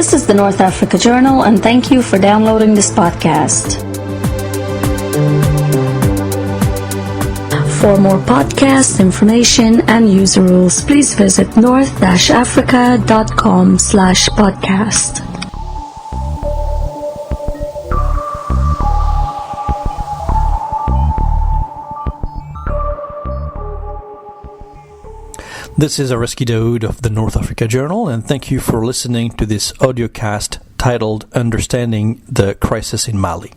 This is the North Africa Journal, and thank you for downloading this podcast. For more podcasts, information, and user rules, please visit north-africa.com/podcast. This is Arezki Daoud of the North Africa Journal, and thank you for listening to this audiocast titled Understanding the Crisis in Mali.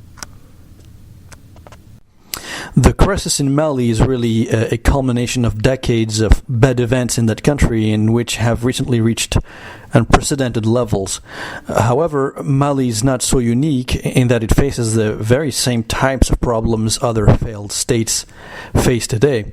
The crisis in Mali is really a culmination of decades of bad events in that country, in which have recently reached unprecedented levels. However, Mali is not so unique in that it faces the very same types of problems other failed states face today.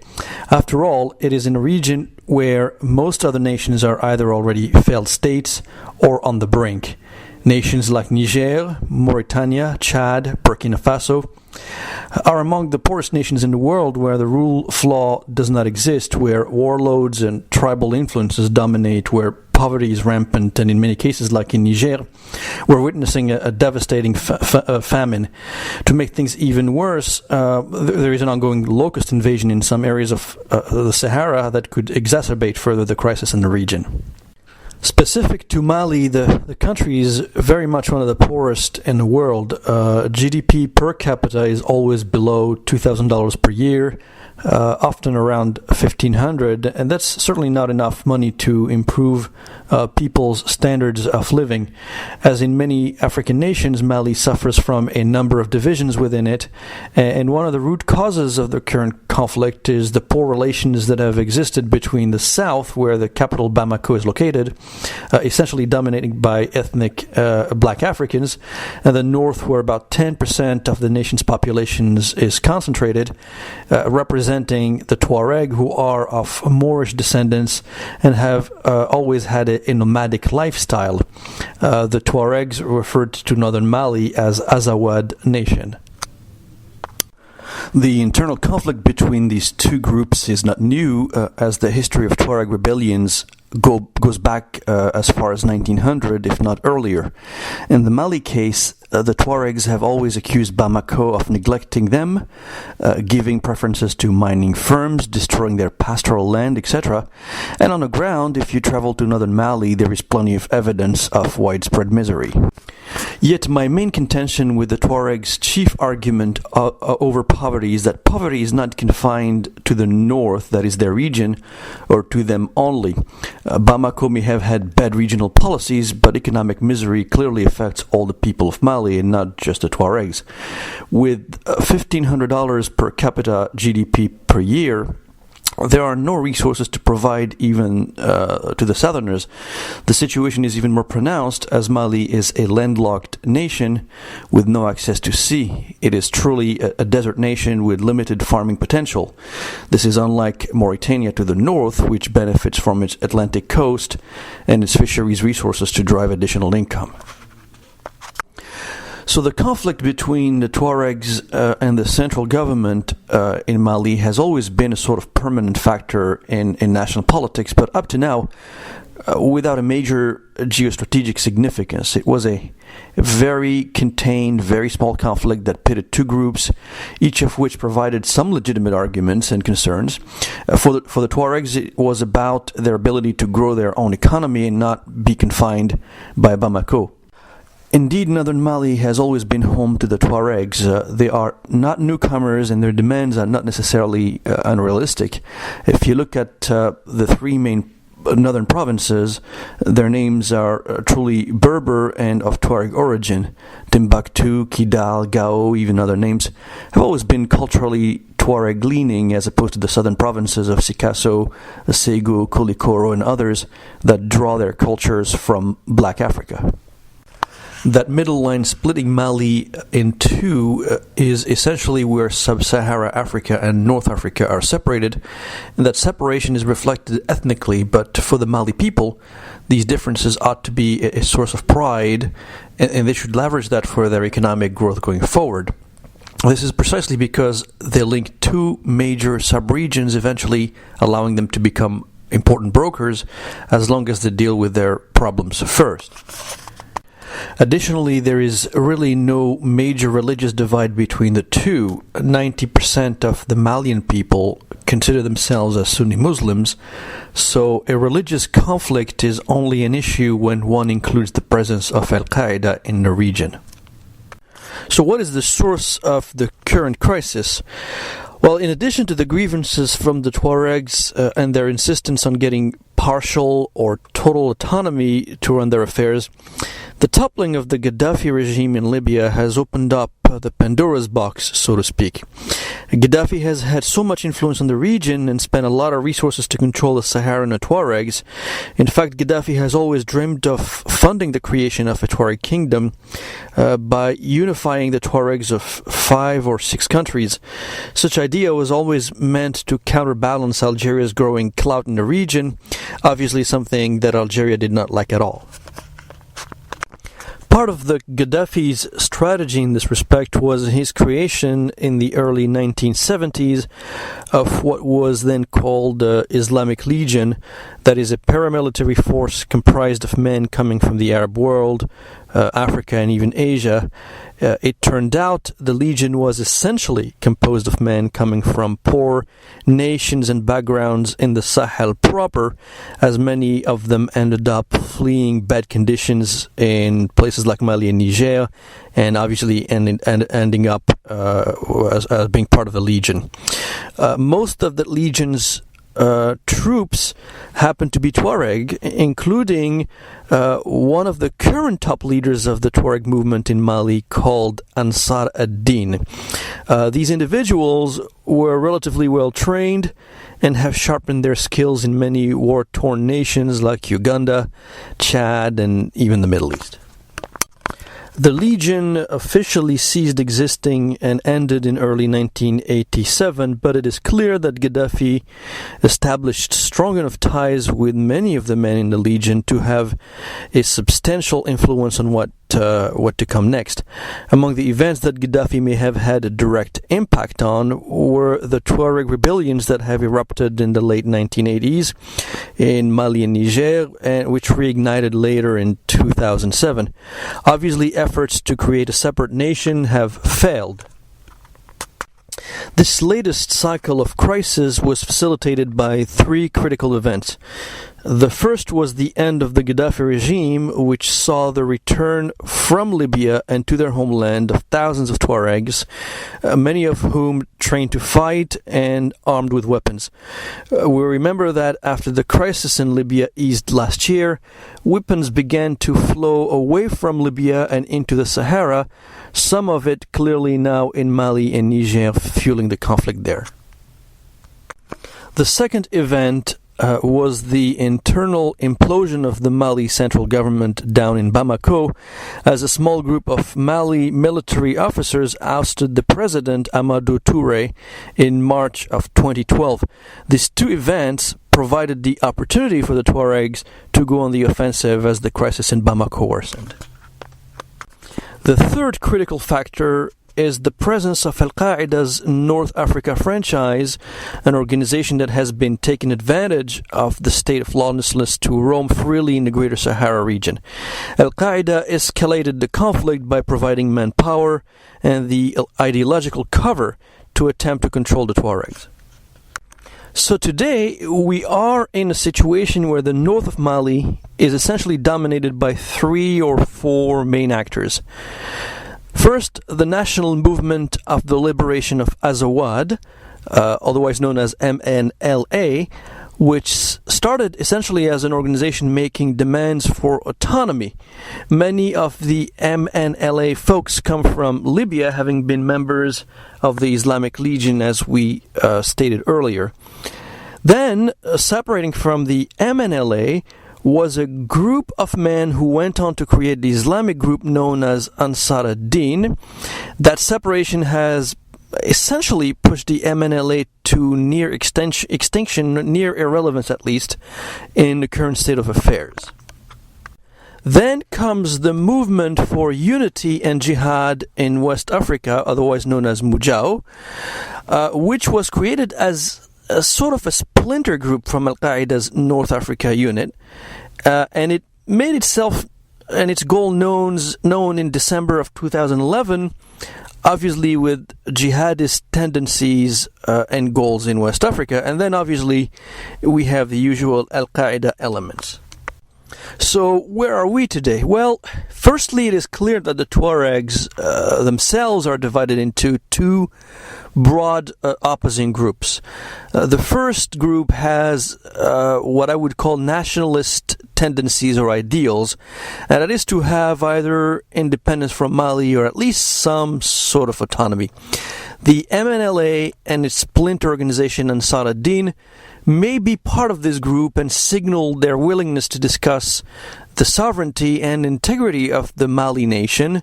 After all, it is in a region where most other nations are either already failed states or on the brink. Nations like Niger, Mauritania, Chad, Burkina Faso are among the poorest nations in the world, where the rule of law does not exist, where warlords and tribal influences dominate, where poverty is rampant, and in many cases, like in Niger, we're witnessing a devastating famine. To make things even worse, there is an ongoing locust invasion in some areas of the Sahara that could exacerbate further the crisis in the region. Specific to Mali, the country is very much one of the poorest in the world. GDP per capita is always below $2,000 per year, often around $1,500, and that's certainly not enough money to improve people's standards of living. As in many African nations, Mali suffers from a number of divisions within it, and one of the root causes of the current conflict is the poor relations that have existed between the south, where the capital Bamako is located, essentially dominated by ethnic black Africans, and the north, where about 10% of the nation's population is concentrated, representing the Tuareg, who are of Moorish descendants and have always had a nomadic lifestyle. The Tuaregs referred to northern Mali as Azawad Nation. The internal conflict between these two groups is not new, as the history of Tuareg rebellions goes back as far as 1900, if not earlier. In the Mali case, the Tuaregs have always accused Bamako of neglecting them, giving preferences to mining firms, destroying their pastoral land, etc. And on the ground, if you travel to northern Mali, there is plenty of evidence of widespread misery. Yet my main contention with the Tuaregs' chief argument over poverty is that poverty is not confined to the north, that is their region, or to them only. Bamako may have had bad regional policies, but economic misery clearly affects all the people of Mali and not just the Tuaregs. With $1,500 per capita GDP per year, there are no resources to provide even to the southerners. The situation is even more pronounced, as Mali is a landlocked nation with no access to sea. It is truly a desert nation with limited farming potential. This is unlike Mauritania to the north, which benefits from its Atlantic coast and its fisheries resources to drive additional income. So the conflict between the Tuaregs and the central government in Mali has always been a sort of permanent factor in national politics, but up to now, without a major geostrategic significance. It was a very contained, very small conflict that pitted two groups, each of which provided some legitimate arguments and concerns. For the Tuaregs, it was about their ability to grow their own economy and not be confined by Bamako. Indeed, northern Mali has always been home to the Tuaregs. They are not newcomers, and their demands are not necessarily unrealistic. If you look at the three main northern provinces, their names are truly Berber and of Tuareg origin. Timbuktu, Kidal, Gao, even other names, have always been culturally Tuareg-leaning, as opposed to the southern provinces of Sikasso, Segu, Koulikoro, and others that draw their cultures from Black Africa. That middle line splitting Mali in two is essentially where sub-Sahara Africa and North Africa are separated, and that separation is reflected ethnically, but for the Mali people, these differences ought to be a source of pride, and they should leverage that for their economic growth going forward. This is precisely because they link two major sub-regions, eventually allowing them to become important brokers as long as they deal with their problems first. Additionally, there is really no major religious divide between the two. 90% of the Malian people consider themselves as Sunni Muslims, so a religious conflict is only an issue when one includes the presence of Al-Qaeda in the region. So what is the source of the current crisis? Well, in addition to the grievances from the Tuaregs and their insistence on getting partial or total autonomy to run their affairs, the toppling of the Gaddafi regime in Libya has opened up the Pandora's box, so to speak. Gaddafi has had so much influence on the region and spent a lot of resources to control the Saharan Tuaregs. In fact, Gaddafi has always dreamed of funding the creation of a Tuareg kingdom by unifying the Tuaregs of 5 or 6 countries. Such idea was always meant to counterbalance Algeria's growing clout in the region, obviously something that Algeria did not like at all. Part of the Gaddafi's strategy in this respect was his creation in the early 1970s of what was then called Islamic Legion, that is a paramilitary force comprised of men coming from the Arab world, Africa and even Asia. It turned out the Legion was essentially composed of men coming from poor nations and backgrounds in the Sahel proper, as many of them ended up fleeing bad conditions in places like Mali and Niger, and obviously ending up as being part of the Legion. Most of the Legion's troops happen to be Tuareg, including one of the current top leaders of the Tuareg movement in Mali called Ansar ad-Din. These individuals were relatively well trained and have sharpened their skills in many war-torn nations like Uganda, Chad, and even the Middle East. The Legion officially ceased existing and ended in early 1987, but it is clear that Gaddafi established strong enough ties with many of the men in the Legion to have a substantial influence on what to come next. Among the events that Gaddafi may have had a direct impact on were the Tuareg rebellions that have erupted in the late 1980s in Mali and Niger, which reignited later in 2007. Obviously, efforts to create a separate nation have failed. This latest cycle of crisis was facilitated by 3 critical events. The first was the end of the Gaddafi regime, which saw the return from Libya and to their homeland of thousands of Tuaregs, many of whom trained to fight and armed with weapons. We remember that after the crisis in Libya eased last year, weapons began to flow away from Libya and into the Sahara, some of it clearly now in Mali and Niger, fueling the conflict there. The second event was the internal implosion of the Mali central government down in Bamako, as a small group of Mali military officers ousted the president Amadou Touré in March of 2012. These 2 events provided the opportunity for the Tuaregs to go on the offensive as the crisis in Bamako worsened. The third critical factor is the presence of Al-Qaeda's North Africa franchise, an organization that has been taking advantage of the state of lawlessness to roam freely in the Greater Sahara region. Al-Qaeda escalated the conflict by providing manpower and the ideological cover to attempt to control the Tuaregs. So today, we are in a situation where the north of Mali is essentially dominated by 3 or 4 main actors. First, the National Movement of the Liberation of Azawad, otherwise known as MNLA, which started essentially as an organization making demands for autonomy. Many of the MNLA folks come from Libya, having been members of the Islamic Legion, as we stated earlier. Then, separating from the MNLA, was a group of men who went on to create the Islamic group known as Ansar ad-Din. That separation has essentially pushed the MNLA to near extinction, near irrelevance at least, in the current state of affairs. Then comes the Movement for Unity and Jihad in West Africa, otherwise known as Mujao, which was created as a sort of a splinter group from Al-Qaeda's North Africa unit, and it made itself and its goal known in December of 2011, obviously with jihadist tendencies and goals in West Africa. And then obviously we have the usual Al-Qaeda elements. So where are we today? Well, firstly, it is clear that the Tuaregs themselves are divided into two broad opposing groups. The first group has what I would call nationalist tendencies or ideals, and that is to have either independence from Mali or at least some sort of autonomy. The MNLA and its splinter organization Ansar ad-Din may be part of this group and signal their willingness to discuss the sovereignty and integrity of the Mali nation,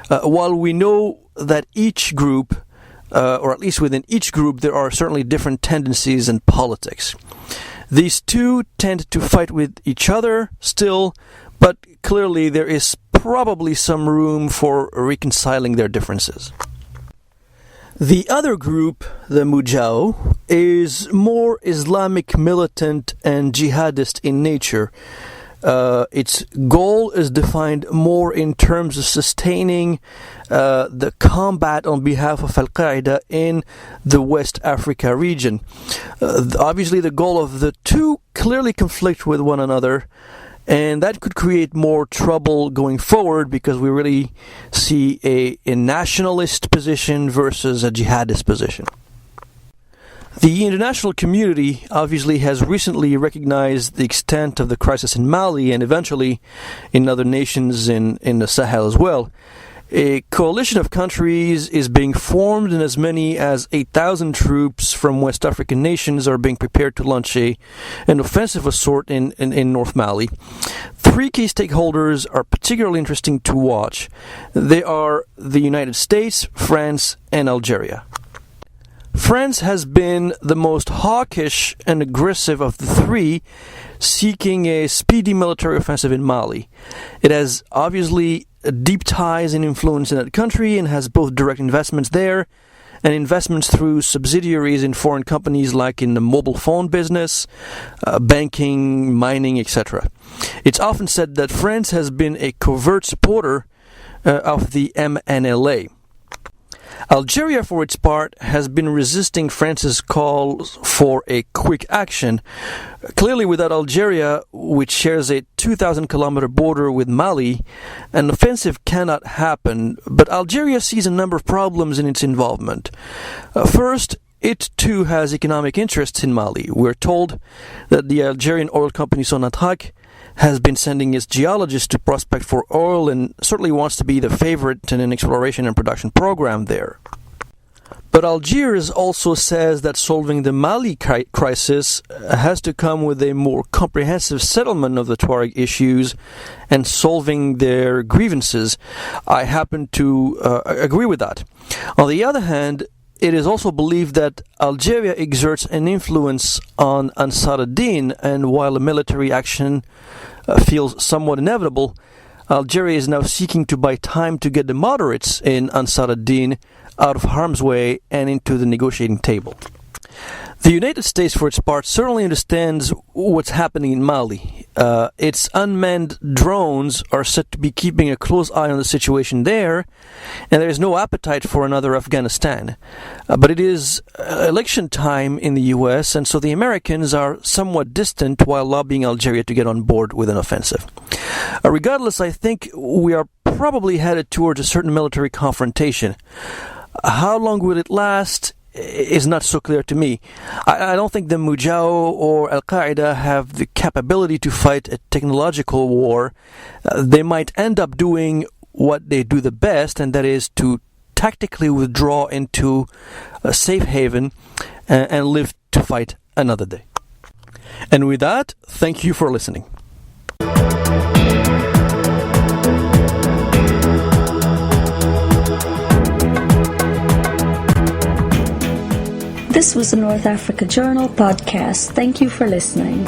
while we know that each group, or at least within each group, there are certainly different tendencies and politics. These two tend to fight with each other still, but clearly there is probably some room for reconciling their differences. The other group, the Mujao, is more Islamic militant and jihadist in nature. Its goal is defined more in terms of sustaining the combat on behalf of Al-Qaeda in the West Africa region. Obviously, the goal of the two clearly conflict with one another, and that could create more trouble going forward because we really see a nationalist position versus a jihadist position. The international community obviously has recently recognized the extent of the crisis in Mali and eventually in other nations in the Sahel as well. A coalition of countries is being formed, and as many as 8,000 troops from West African nations are being prepared to launch an offensive of sort in North Mali. Three key stakeholders are particularly interesting to watch. They are the United States, France, and Algeria. France has been the most hawkish and aggressive of the three, seeking a speedy military offensive in Mali. It has obviously deep ties and influence in that country and has both direct investments there and investments through subsidiaries in foreign companies like in the mobile phone business, banking, mining, etc. It's often said that France has been a covert supporter of the MNLA. Algeria, for its part, has been resisting France's calls for a quick action. Clearly, without Algeria, which shares a 2,000-kilometer border with Mali, an offensive cannot happen, but Algeria sees a number of problems in its involvement. First, it too has economic interests in Mali. We're told that the Algerian oil company Sonatrach has been sending its geologists to prospect for oil and certainly wants to be the favorite in an exploration and production program there. But Algiers also says that solving the Mali crisis has to come with a more comprehensive settlement of the Tuareg issues and solving their grievances. I happen to agree with that. On the other hand, it is also believed that Algeria exerts an influence on Ansar ad-Din, and while a military action feels somewhat inevitable, Algeria is now seeking to buy time to get the moderates in Ansar ad-Din out of harm's way and into the negotiating table. The United States, for its part, certainly understands what's happening in Mali. Its unmanned drones are said to be keeping a close eye on the situation there, and there is no appetite for another Afghanistan. But it is election time in the U.S., and so the Americans are somewhat distant while lobbying Algeria to get on board with an offensive. Regardless, I think we are probably headed towards a certain military confrontation. How long will it last is not so clear to me. I don't think the Mujao or Al-Qaeda have the capability to fight a technological war. They might end up doing what they do the best, and that is to tactically withdraw into a safe haven and live to fight another day. And with that, thank you for listening. This was the North Africa Journal podcast. Thank you for listening.